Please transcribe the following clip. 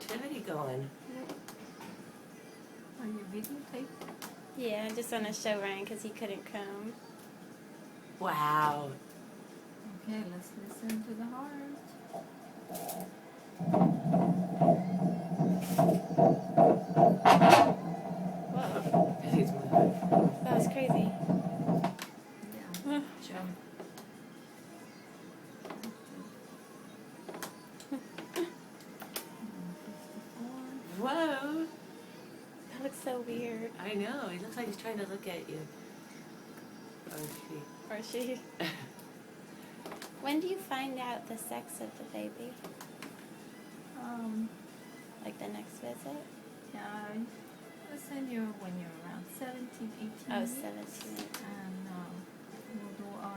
activity going. Are you videotaping? Yeah, I just want to show Ryan because he couldn't come. Wow. Okay, let's listen to the heart. Whoa, He's moving. that was crazy. Yeah, jump. Whoa. That looks so weird. I know. He looks like he's trying to look at you. Or she. Or she. When do you find out the sex of the baby? Like the next visit? Yeah, I send you when you're around 17, 18 Oh, weeks. 17.